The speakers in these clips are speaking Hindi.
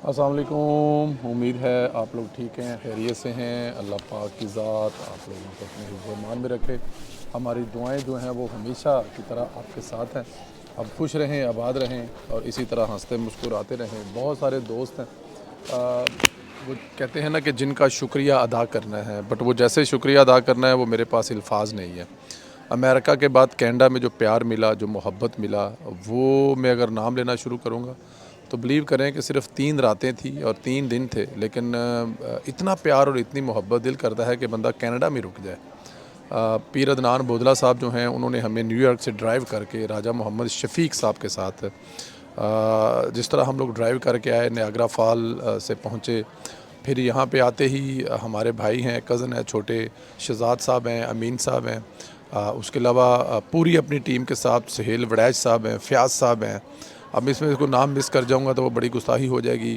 अस्सलाम वालेकुम। उम्मीद है आप लोग ठीक हैं, खैरियत से हैं। अल्लाह पाक की ज़ात आप लोगों को अपने हिफ्ज़-ओ-मान में रखे। हमारी दुआएं जो हैं वो हमेशा की तरह आपके साथ हैं। आप खुश रहें, आबाद रहें और इसी तरह हंसते मुस्कुराते रहें। बहुत सारे दोस्त हैं, वो कहते हैं ना कि जिनका शुक्रिया अदा करना है, बट वो जैसे शुक्रिया अदा करना है वो मेरे पास अल्फाज नहीं है। अमेरिका के बाद कनाडा में जो प्यार मिला, जो मोहब्बत मिला, वो मैं अगर नाम लेना शुरू करूँगा तो बिलीव करें कि सिर्फ़ 3 रातें थी और 3 दिन थे, लेकिन इतना प्यार और इतनी मोहब्बत दिल करता है कि बंदा कनाडा में रुक जाए। पीर अदनान बोदला साहब जो हैं उन्होंने हमें न्यूयॉर्क से ड्राइव करके राजा मोहम्मद शफ़ीक साहब के साथ जिस तरह हम लोग ड्राइव करके आए, नियाग्रा फॉल से पहुँचे। फिर यहाँ पे आते ही हमारे भाई हैं, कज़न है छोटे, शहज़ाद साहब हैं, अमीन साहब हैं, उसके अलावा पूरी अपनी टीम के साथ सुहेल वड़ैच साहब हैं, फ़याज़ साहब हैं। अब इसमें इसको नाम मिस कर जाऊँगा तो वो बड़ी गुस्ताही हो जाएगी।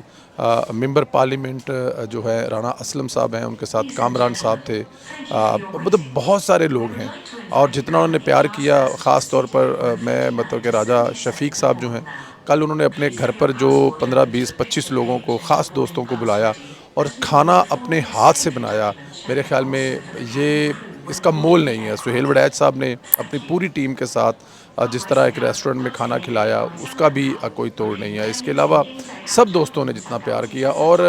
मेंबर पार्लियामेंट जो है राना असलम साहब हैं, उनके साथ कामरान साहब थे। मतलब बहुत सारे लोग हैं और जितना उन्होंने प्यार किया, ख़ास तौर पर मैं मतलब कि राजा शफ़ीक साहब जो हैं, कल उन्होंने अपने घर पर जो 15, 20, 25 लोगों को, ख़ास दोस्तों को बुलाया और खाना अपने हाथ से बनाया। मेरे ख़्याल में ये इसका मोल नहीं है। सुहेल वड़ैच साहब ने अपनी पूरी टीम के साथ जिस तरह एक रेस्टोरेंट में खाना खिलाया, उसका भी कोई तोड़ नहीं है। इसके अलावा सब दोस्तों ने जितना प्यार किया और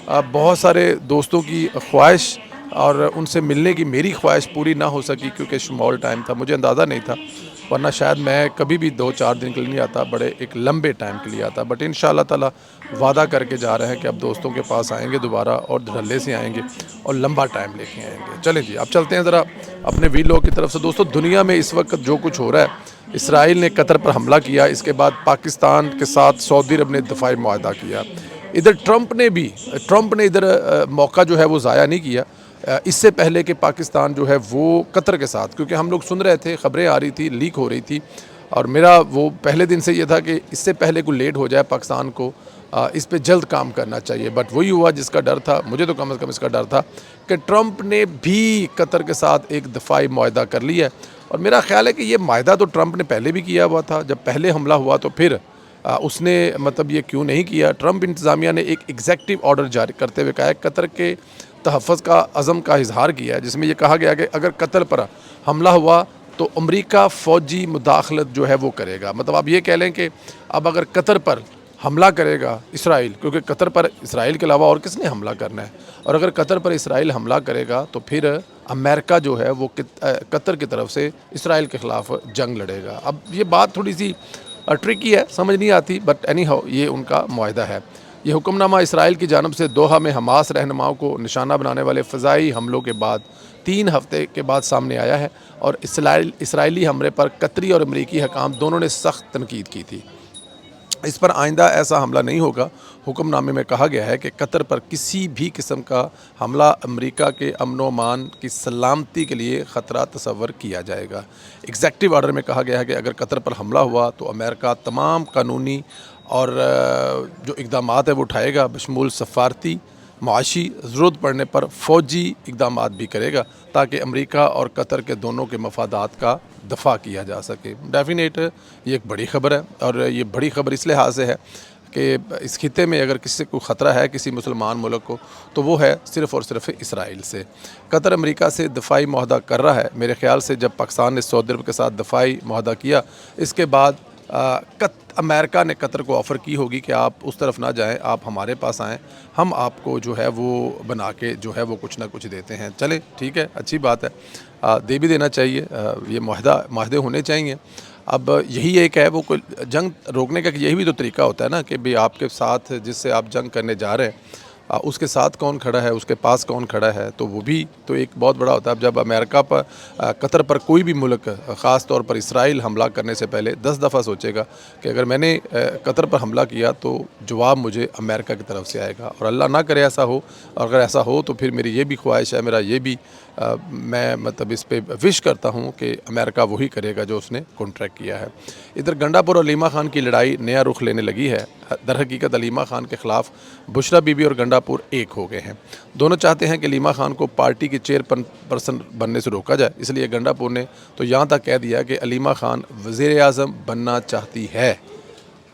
बहुत सारे दोस्तों की ख्वाहिश और उनसे मिलने की मेरी ख्वाहिश पूरी ना हो सकी क्योंकि स्मॉल टाइम था, मुझे अंदाज़ा नहीं था, वरना शायद मैं कभी भी 2-4 दिन के लिए नहीं आता, बड़े एक लंबे टाइम के लिए आता। बट इंशाअल्लाह ताला वादा करके जा रहे हैं कि अब दोस्तों के पास आएँगे दोबारा और धड़ल्ले से आएँगे और लंबा टाइम लेके आएँगे। चलें जी, अब चलते हैं ज़रा अपने वीर लोगों की तरफ से। दोस्तों, दुनिया में इस वक्त जो कुछ हो रहा है, इसराइल ने कतर पर हमला किया, इसके बाद पाकिस्तान के साथ सऊदी अरब ने दफ़ाई मुआहदा किया। इधर ट्रंप ने इधर मौका जो है वो ज़ाया नहीं किया। इससे पहले कि पाकिस्तान जो है वो कतर के साथ, क्योंकि हम लोग सुन रहे थे, ख़बरें आ रही थी, लीक हो रही थी और मेरा वो पहले दिन से ये था कि इससे पहले कोई लेट हो जाए पाकिस्तान को इस पे जल्द काम करना चाहिए। बट वही हुआ जिसका डर था, मुझे तो कम से कम इसका डर था कि ट्रंप ने भी कतर के साथ एक दफ़ाई मुआहदा कर लिया है। और मेरा ख़्याल है कि ये मायदा तो ट्रंप ने पहले भी किया हुआ था। जब पहले हमला हुआ तो फिर उसने मतलब ये क्यों नहीं किया। ट्रंप इंतज़ामिया ने एक एग्जेक्टिव ऑर्डर जारी करते हुए कहा है, कतर के तहफ़्फ़ुज़ का अज़म का इजहार किया है, जिसमें यह कहा गया कि अगर कतर पर हमला हुआ तो अमरीका फ़ौजी मुदाखलत जो है वो करेगा। मतलब आप ये कह लें कि अब अगर कतर पर हमला करेगा इसराइल, क्योंकि कतर पर इसराइल के अलावा और किसने हमला करना है, और अगर कतर पर इसराइल हमला करेगा तो फिर अमेरिका जो है वो कतर की तरफ से इसराइल के ख़िलाफ़ जंग लड़ेगा। अब ये बात थोड़ी सी ट्रिकी है, समझ नहीं आती, बट एनी हाउ ये उनका मुआहदा है। ये हुक्मनामा इसराइल की जानब से दोहा में हमास रहनुमाओं को निशाना बनाने वाले फ़ज़ाई हमलों के बाद 3 हफ़्ते के बाद सामने आया है और इसराइली हमले पर कतरी और अमरीकी हकाम दोनों ने सख्त तनकीद की थी। इस पर आइंदा ऐसा हमला नहीं होगा। हुक्मनामे में कहा गया है कि कतर पर किसी भी किस्म का हमला अमेरिका के अमन-ओ-अमान की सलामती के लिए ख़तरा तस्वर किया जाएगा। एग्जेक्टिव ऑर्डर में कहा गया है कि अगर कतर पर हमला हुआ तो अमेरिका तमाम कानूनी और जो इक़दामात है वो उठाएगा, बशमूल सफ़ारती, मुआशी, ज़रूरत पड़ने पर फ़ौजी इक़दामात भी करेगा ताकि अमेरिका और कतर के दोनों के मफादात का दफ़ा किया जा सके। डेफिनेट ये एक बड़ी ख़बर है और ये बड़ी ख़बर इस लिहाज से है कि इस खित्ते में अगर किसी को ख़तरा है किसी मुसलमान मुल्क को तो वो है सिर्फ़ और सिर्फ इसराइल से। कतर अमेरिका से दफ़ाई मुआहदा कर रहा है। मेरे ख़्याल से जब पाकिस्तान ने सऊदी अरब के साथ दफ़ाई मुआहदा किया, इसके बाद अमेरिका ने कतर को ऑफ़र की होगी कि आप उस तरफ ना जाएं, आप हमारे पास आएँ, हम आपको जो है वो बना के जो है वो कुछ ना कुछ देते हैं। चले ठीक है, अच्छी बात है, दे भी देना चाहिए। ये मुआहदे होने चाहिए। अब यही एक है, वो कोई जंग रोकने का यही भी तो तरीका होता है ना कि भाई आपके साथ जिससे आप जंग करने जा रहे हैं उसके साथ कौन खड़ा है, उसके पास कौन खड़ा है, तो वो भी तो एक बहुत बड़ा होता है। अब जब अमेरिका पर कतर पर कोई भी मुल्क ख़ास तौर पर इसराइल हमला करने से पहले 10 दफ़ा सोचेगा कि अगर मैंने कतर पर हमला किया तो जवाब मुझे अमेरिका की तरफ से आएगा, और अल्लाह ना करे ऐसा हो। और अगर ऐसा हो तो फिर मेरी ये भी ख्वाहिश है, मेरा ये भी मैं मतलब इस पे विश करता हूँ कि अमेरिका वही करेगा जो उसने कॉन्ट्रैक्ट किया है। इधर गंडापुर और अलीमा खान की लड़ाई नया रुख लेने लगी है। दर हकीकत अलीमा खान के ख़िलाफ़ बुशरा बीबी और गंडापुर एक हो गए हैं। दोनों चाहते हैं कि अलीमा खान को पार्टी के चेयरपर्सन बनने से रोका जाए, इसलिए गंडापुर ने तो यहाँ तक कह दिया कि अलीमा खान वज़ीर आज़म बनना चाहती है।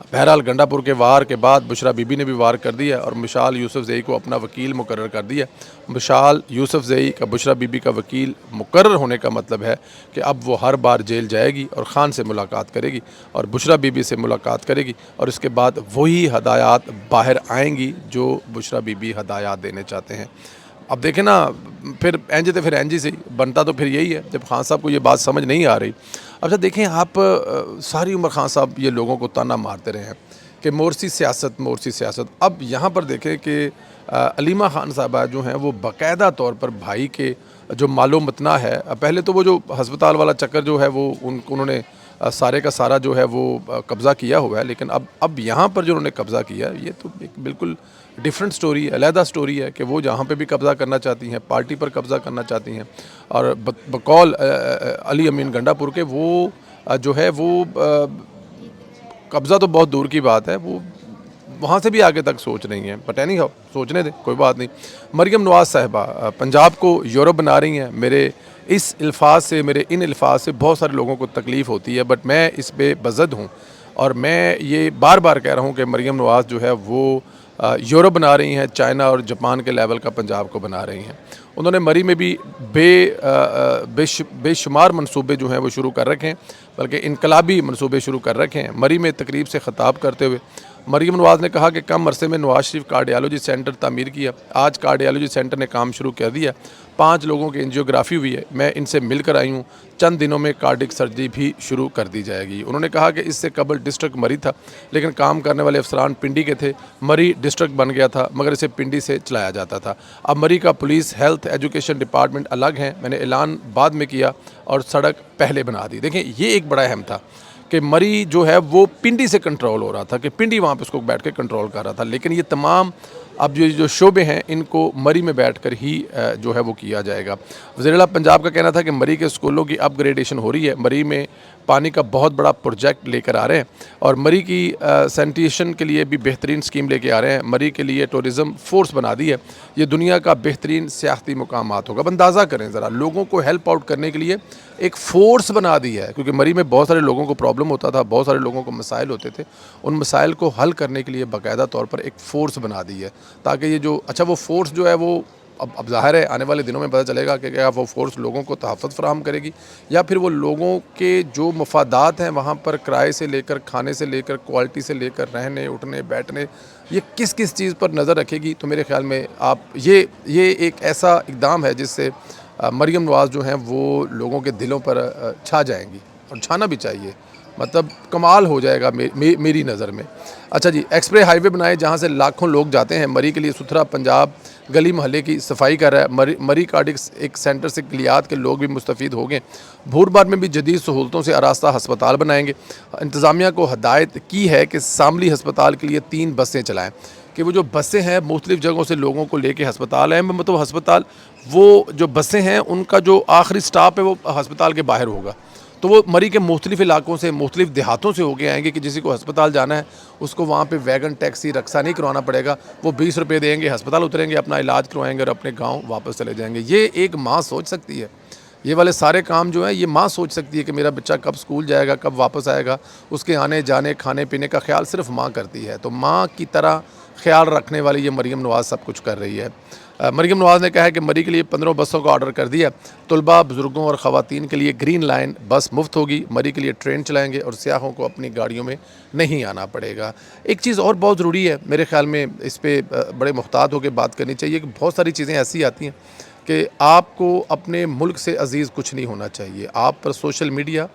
अब बहरहाल गंडापुर के वार के बाद बुशरा बीबी ने भी वार कर दिया और मिशाल यूसुफ ज़ई को अपना वकील मुकर्रर कर दिया। मिशाल यूसुफ ज़ई का बुशरा बीबी का वकील मुकर्रर होने का मतलब है कि अब वो हर बार जेल जाएगी और ख़ान से मुलाकात करेगी और बुशरा बीबी से मुलाकात करेगी और इसके बाद वही हदायत बाहर आएंगी जो बुशरा बीबी हदायत देने चाहते हैं। अब देखें ना, फिर एंज तो फिर एंज ही सही बनता तो फिर यही है जब खान साहब को ये बात समझ नहीं आ रही। अच्छा देखें आप, सारी उम्र खान साहब ये लोगों को ताना मारते रहे हैं कि मोरसी सियासत मोरसी सियासत। अब यहाँ पर देखें कि अलीमा खान साहबा जो हैं वो बाकायदा तौर पर भाई के जो मालो मतना है, पहले तो वो जो हस्पताल वाला चक्कर जो है वो उन्होंने सारे का सारा जो है वो कब्ज़ा किया हुआ है, लेकिन अब यहाँ पर जो उन्होंने कब्ज़ा किया है ये तो एक बिल्कुल डिफरेंट स्टोरी है, अलहदा स्टोरी है कि वो जहाँ पे भी कब्ज़ा करना चाहती हैं, पार्टी पर कब्ज़ा करना चाहती हैं। और बकौल अली अमीन गंडापुर के वो जो है वो कब्ज़ा तो बहुत दूर की बात है, वो वहाँ से भी आगे तक सोच रही हैं, बट एनी हाउ सोचने दें, कोई बात नहीं। मरियम नवाज़ साहिबा पंजाब को यूरोप बना रही हैं। मेरे इस अल्फाज से, मेरे इन अल्फाज से बहुत सारे लोगों को तकलीफ़ होती है, बट मैं इस पे बज़द हूँ और मैं ये बार बार कह रहा हूँ कि मरियम नवाज़ जो है वो यूरोप बना रही हैं, चाइना और जापान के लेवल का पंजाब को बना रही हैं। उन्होंने मरी में भी बेशुमार मनसूबे जो हैं वो शुरू कर रखे हैं, बल्कि इनकलाबी मनसूबे शुरू कर रखे हैं। मरी में तकरीब से ख़िताब करते हुए मरियम नवाज़ ने कहा कि कम अरसे में नवाज शरीफ कार्डियोलॉजी सेंटर तामीर किया। आज कार्डियोलॉजी सेंटर ने काम शुरू कर दिया। 5 लोगों की एंजियोग्राफी हुई है, मैं इनसे मिलकर आई हूँ। चंद दिनों में कार्डिक सर्जरी भी शुरू कर दी जाएगी। उन्होंने कहा कि इससे कबल डिस्ट्रिक्ट मरी था, लेकिन काम करने वाले अफसरान पिंडी के थे। मरी डिस्ट्रिक्ट बन गया था, मगर इसे पिंडी से चलाया जाता था। अब मरी का पुलिस, हेल्थ, एजुकेशन डिपार्टमेंट अलग हैं। मैंने ऐलान बाद में किया और सड़क पहले बना दी। देखें, ये एक बड़ा अहम था कि मरी जो है वो पिंडी से कंट्रोल हो रहा था, कि पिंडी वहाँ पे उसको बैठ के कंट्रोल कर रहा था, लेकिन ये तमाम अब जो शोबे हैं इनको मरी में बैठकर ही जो है वो किया जाएगा। वज़ीर-ए-आला पंजाब का कहना था कि मरी के स्कूलों की अपग्रेडेशन हो रही है। मरी में पानी का बहुत बड़ा प्रोजेक्ट लेकर आ रहे हैं और मरी की सैनिटेशन के लिए भी बेहतरीन स्कीम लेके आ रहे हैं। मरी के लिए टूरिज़म फोर्स बना दी है। ये दुनिया का बेहतरीन सियाहती मुकामात होगा। अब अंदाज़ा करें ज़रा, लोगों को हेल्प आउट करने के लिए एक फ़ोर्स बना दी है, क्योंकि मरी में बहुत सारे लोगों को प्रॉब्लम होता था, बहुत सारे लोगों को मसाइल होते थे। उन मसाइल को हल करने के लिए बाकायदा तौर पर एक फ़ोर्स बना दी है, ताकि ये जो वो फ़ोर्स जो है वो अब ज़ाहिर है आने वाले दिनों में पता चलेगा कि क्या वो फ़ोर्स लोगों को तहफ़्फ़ुज़ फ़राहम करेगी या फिर वो लोगों के जो मफादात हैं वहाँ पर किराए से लेकर, खाने से लेकर, क्वालिटी से लेकर, रहने उठने बैठने, ये किस किस चीज़ पर नज़र रखेगी। तो मेरे ख़्याल में आप ये एक ऐसा इक़दाम है जिससे मरियम नवाज़ जो हैं वो लोगों के दिलों पर छा जाएंगी और छाना भी चाहिए। मतलब कमाल हो जाएगा मेरी नज़र में। अच्छा जी, एक्सप्रेस हाईवे बनाए जहाँ से लाखों लोग जाते हैं। मरी के लिए सुथरा पंजाब गली मोहल्ले की सफाई कर रहा है। मरी कार्डिक एक सेंटर से गलियात के लोग भी मुस्तफ़ीद हो गए। भूरबार में भी जदीद सहूलतों से आरास्ता हस्पताल बनाएंगे। इंतज़ामिया को हदायत की है कि शामली हस्पताल के लिए 3 बसें चलाएँ, कि वो जो बसें हैं मुख्तलिफ़ जगहों से लोगों को लेके हस्पताल आए, मतलब हस्पताल वो जो बसें हैं उनका जो आखिरी स्टॉप है वो हस्पताल के बाहर होगा। तो वो मरी के मुख्तलिफ़ इलाकों से, मुख्तलिफ़ देहातों से होके आएंगे कि किसी को हस्पताल जाना है उसको वहाँ पे वैगन, टैक्सी, रक्शा नहीं करवाना पड़ेगा। वो 20 रुपये देंगे, हस्पताल उतरेंगे, अपना इलाज करवाएंगे और अपने गाँव वापस चले जाएंगे। ये एक माँ सोच सकती है, ये वाले सारे काम जो हैं ये माँ सोच सकती है कि मेरा बच्चा कब स्कूल जाएगा, कब वापस आएगा, उसके आने जाने, खाने पीने का ख्याल सिर्फ माँ करती है। तो माँ की तरह ख्याल रखने वाली ये मरियम नवाज़ सब कुछ कर रही है। मरियम नवाज़ ने कहा है कि मरी के लिए 15 बसों का ऑर्डर कर दिया। तलबा, बुज़ुर्गों और ख़वातीन के लिए ग्रीन लाइन बस मुफ्त होगी। मरी के लिए ट्रेन चलाएंगे और सियाहों को अपनी गाड़ियों में नहीं आना पड़ेगा। एक चीज़ और बहुत ज़रूरी है मेरे ख़्याल में, इस पर बड़े मुहतात होकर बात करनी चाहिए कि बहुत सारी चीज़ें ऐसी आती हैं कि आपको अपने मुल्क से अज़ीज़ कुछ नहीं होना चाहिए। आप पर सोशल मीडिया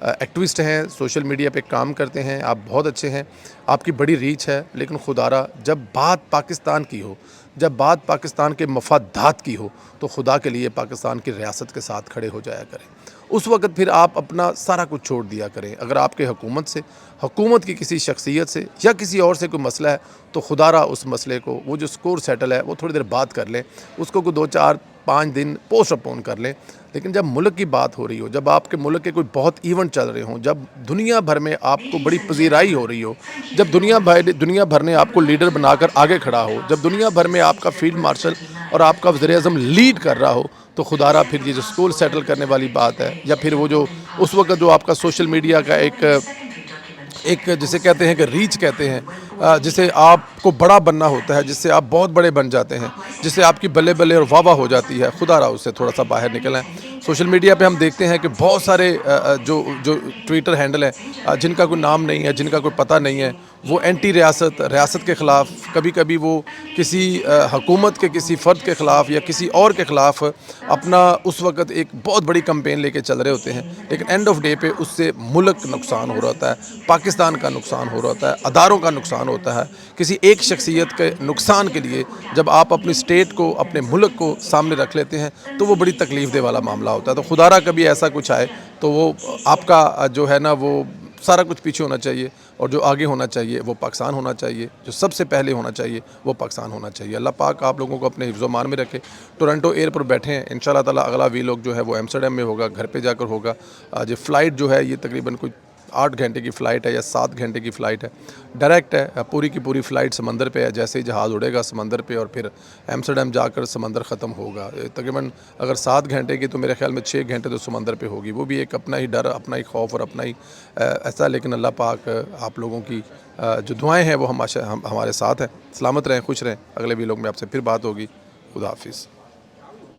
एक्टिविस्ट हैं, सोशल मीडिया पे काम करते हैं, आप बहुत अच्छे हैं, आपकी बड़ी रीच है, लेकिन खुदारा जब बात पाकिस्तान की हो, जब बात पाकिस्तान के मफादात की हो, तो खुदा के लिए पाकिस्तान की रियासत के साथ खड़े हो जाया करें। उस वक़्त फिर आप अपना सारा कुछ छोड़ दिया करें। अगर आपके हुकूमत की किसी शख्सियत से या किसी और से कोई मसला है तो खुदारा उस मसले को, वो जो स्कोर सेटल है वो थोड़ी देर बात कर लें, उसको कोई 2, 4, 5 दिन पोस्टपोन कर लें। लेकिन जब मुल्क की बात हो रही हो, जब आपके मुल्क के कोई बहुत इवेंट चल रहे हों, जब दुनिया भर में आपको बड़ी पजीराई हो रही हो, जब दुनिया भर ने आपको लीडर बनाकर आगे खड़ा हो, जब दुनिया भर में आपका फील्ड मार्शल और आपका वज़ीर-ए-आज़म लीड कर रहा हो, तो खुदारा फिर ये जो स्कूल सेटल करने वाली बात है, या फिर वो जो उस वक्त जो आपका सोशल मीडिया का एक एक जिसे कहते हैं कि रीच कहते हैं, जिसे आपको बड़ा बनना होता है, जिससे आप बहुत बड़े बन जाते हैं, जिससे आपकी बल्ले बल्ले और वाह वाह हो जाती है, खुदा रहा उससे थोड़ा सा बाहर निकलें। सोशल मीडिया पे हम देखते हैं कि बहुत सारे जो जो ट्विटर हैंडल हैं, जिनका कोई नाम नहीं है, जिनका कोई पता नहीं है, वो एंटी रियासत, रियासत के ख़िलाफ़, कभी कभी वो किसी हुकूमत के किसी फ़र्द के ख़िलाफ़ या किसी और के ख़िलाफ़ अपना उस वक़्त एक बहुत बड़ी कैंपेन लेके चल रहे होते हैं, लेकिन एंड ऑफ डे पे उससे मुल्क नुकसान हो रहा होता है, पाकिस्तान का नुकसान हो रहा होता है, अदारों का नुकसान होता है। किसी एक शख्सियत के नुकसान के लिए जब आप अपनी स्टेट को, अपने मुल्क को सामने रख लेते हैं, तो वो बड़ी तकलीफ़ दे वाला मामला होता है। तो खुदारा कभी ऐसा कुछ आए तो वो आपका जो है ना, वो सारा कुछ पीछे होना चाहिए, और जो आगे होना चाहिए वो पाकिस्तान होना चाहिए, जो सबसे पहले होना चाहिए वो पाकिस्तान होना चाहिए। अल्लाह पाक आप लोगों को अपने हिफ्ज़-ओ-मान में रखे। टोरंटो एयरपोर्ट बैठे हैं, इंशाल्लाह ताला अगला वीलॉग जो है वो एम्स्टर्डम में होगा, घर पे जाकर होगा। जो फ़्लाइट जो है ये तकरीबन कोई 8 घंटे की फ़्लाइट है या 7 घंटे की फ़्लाइट है, डायरेक्ट है, पूरी की पूरी फ़्लाइट समंदर पे है। जैसे ही जहाज़ उड़ेगा समंदर पे और फिर एम्स्टर्डम जाकर समंदर ख़त्म होगा। तकरीबन अगर 7 घंटे की, तो मेरे ख़्याल में 6 घंटे तो समंदर पे होगी। वो भी एक अपना ही डर, अपना ही खौफ और अपना ही ऐसा। लेकिन अल्लाह पाक आप लोगों की जो दुआएँ हैं वो हमारे साथ हैं। सलामत रहें, खुश रहें। अगले वीलॉग में आपसे फिर बात होगी। खुदा हाफिज़।